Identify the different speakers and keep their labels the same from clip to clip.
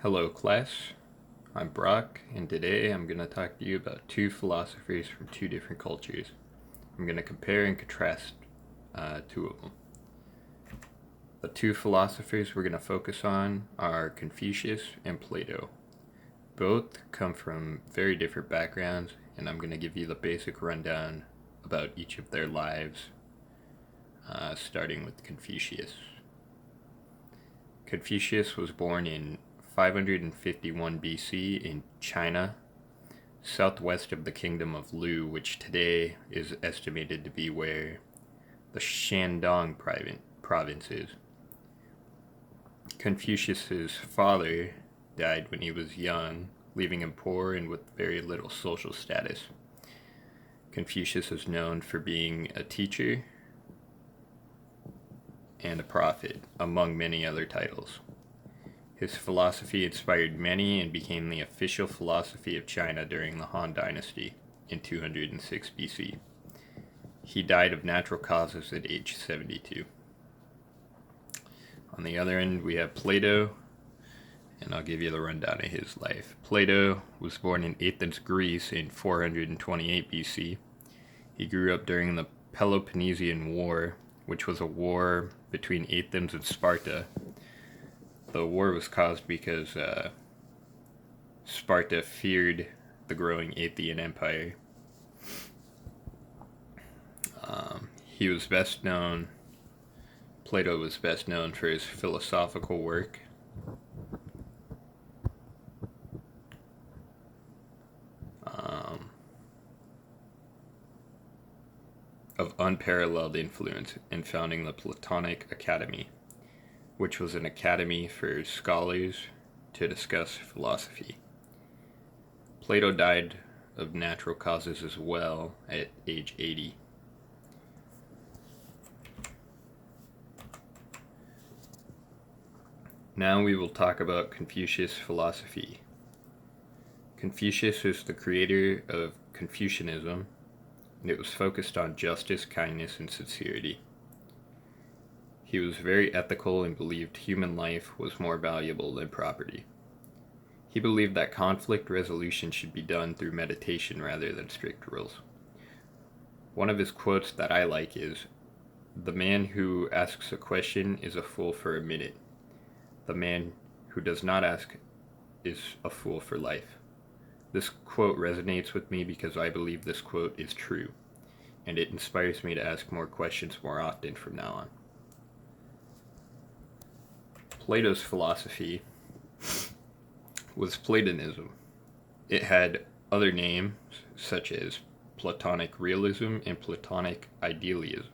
Speaker 1: Hello, class. I'm Brock, and today I'm going to talk to you about two philosophers from two different cultures. I'm going to compare and contrast two of them. The two philosophers we're going to focus on are Confucius and Plato. Both come from very different backgrounds, and I'm going to give you the basic rundown about each of their lives, starting with Confucius. Confucius was born in 551 BC in China, southwest of the kingdom of Lu, which today is estimated to be where the Shandong province is. Confucius's father died when he was young, leaving him poor and with very little social status. Confucius is known for being a teacher and a prophet, among many other titles. His philosophy inspired many and became the official philosophy of China during the Han Dynasty in 206 BC. He died of natural causes at age 72. On the other end, we have Plato, and I'll give you the rundown of his life. Plato was born in Athens, Greece in 428 BC. He grew up during the Peloponnesian War, which was a war between Athens and Sparta. The war was caused because Sparta feared the growing Athenian Empire. Plato was best known for his philosophical work. Of unparalleled influence in founding the Platonic Academy, which was an academy for scholars to discuss philosophy. Plato died of natural causes as well at age 80. Now we will talk about Confucius philosophy. Confucius is the creator of Confucianism, and it was focused on justice, kindness, and sincerity. He was very ethical and believed human life was more valuable than property. He believed that conflict resolution should be done through meditation rather than strict rules. One of his quotes that I like is, "The man who asks a question is a fool for a minute. The man who does not ask is a fool for life." This quote resonates with me because I believe this quote is true, and it inspires me to ask more questions more often from now on. Plato's philosophy was Platonism. It had other names such as Platonic realism and Platonic idealism,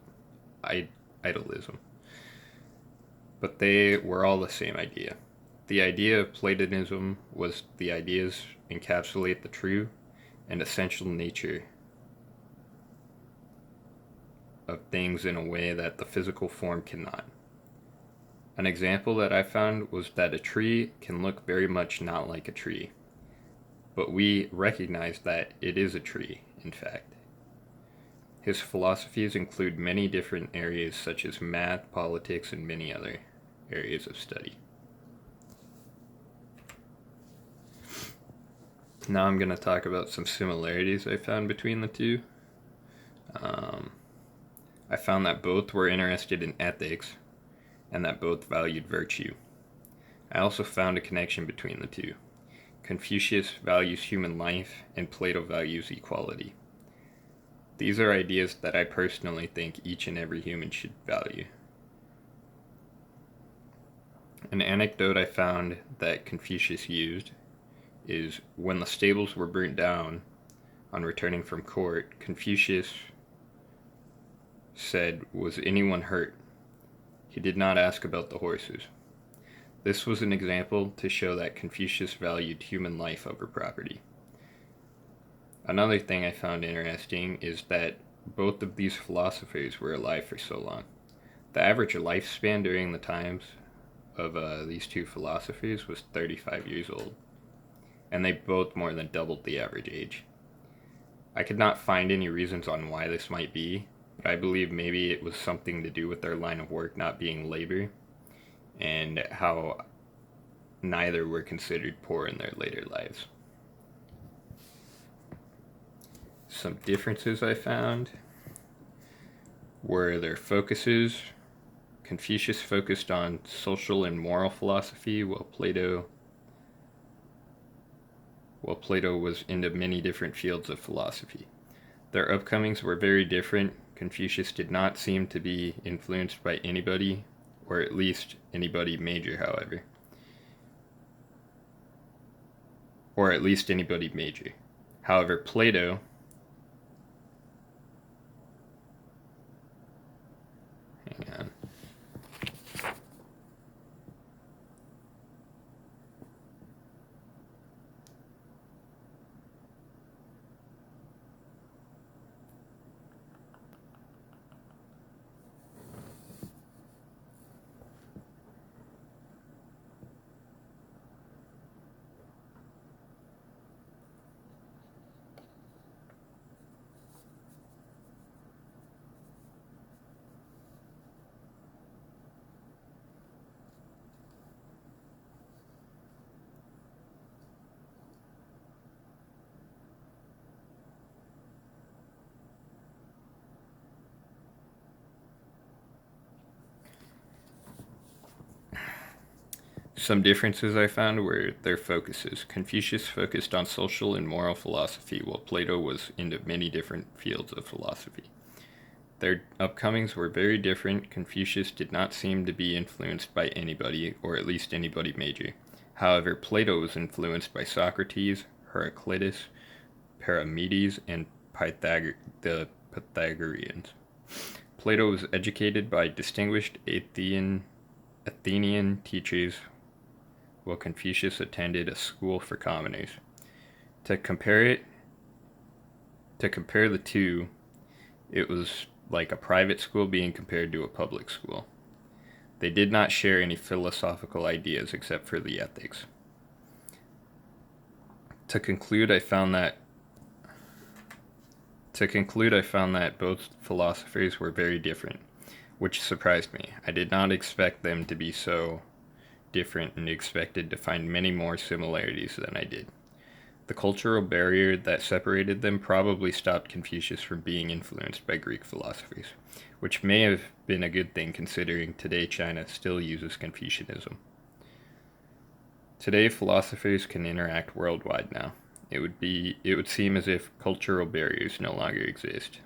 Speaker 1: but they were all the same idea. The idea of Platonism was the ideas encapsulate the true and essential nature of things in a way that the physical form cannot. An example that I found was that a tree can look very much not like a tree, but we recognize that it is a tree, in fact. His philosophies include many different areas such as math, politics, and many other areas of study. Now I'm going to talk about some similarities I found between the two. I found that both were interested in ethics and that both valued virtue. I also found a connection between the two. Confucius values human life and Plato values equality. These are ideas that I personally think each and every human should value. An anecdote I found that Confucius used is when the stables were burnt down on returning from court, Confucius said, "Was anyone hurt?" He did not ask about the horses. This was an example to show that Confucius valued human life over property. Another thing I found interesting is that both of these philosophers were alive for so long. The average lifespan during the times of these two philosophers was 35 years old, and they both more than doubled the average age. I could not find any reasons on why this might be, but I believe maybe it was something to do with their line of work not being labor, and how neither were considered poor in their later lives. Some differences I found were their focuses. Confucius focused on social and moral philosophy, while Plato was into many different fields of philosophy. Their upcomings were very different. Confucius did not seem to be influenced by anybody, or at least anybody major, however. Or at least anybody major. However, Plato, hang on. Some differences I found were their focuses. Confucius focused on social and moral philosophy, while Plato was into many different fields of philosophy. Their upcomings were very different. Confucius did not seem to be influenced by anybody, or at least anybody major. However, Plato was influenced by Socrates, Heraclitus, Parmenides, and the Pythagoreans. Plato was educated by distinguished Athenian teachers, while Confucius attended a school for commoners. To compare the two, it was like a private school being compared to a public school. They did not share any philosophical ideas except for the ethics. To conclude, I found that both philosophers were very different, which surprised me. I did not expect them to be so different and expected to find many more similarities than I did. The cultural barrier that separated them probably stopped Confucius from being influenced by Greek philosophers, which may have been a good thing considering today China still uses Confucianism. Today philosophers can interact worldwide now. It would seem as if cultural barriers no longer exist.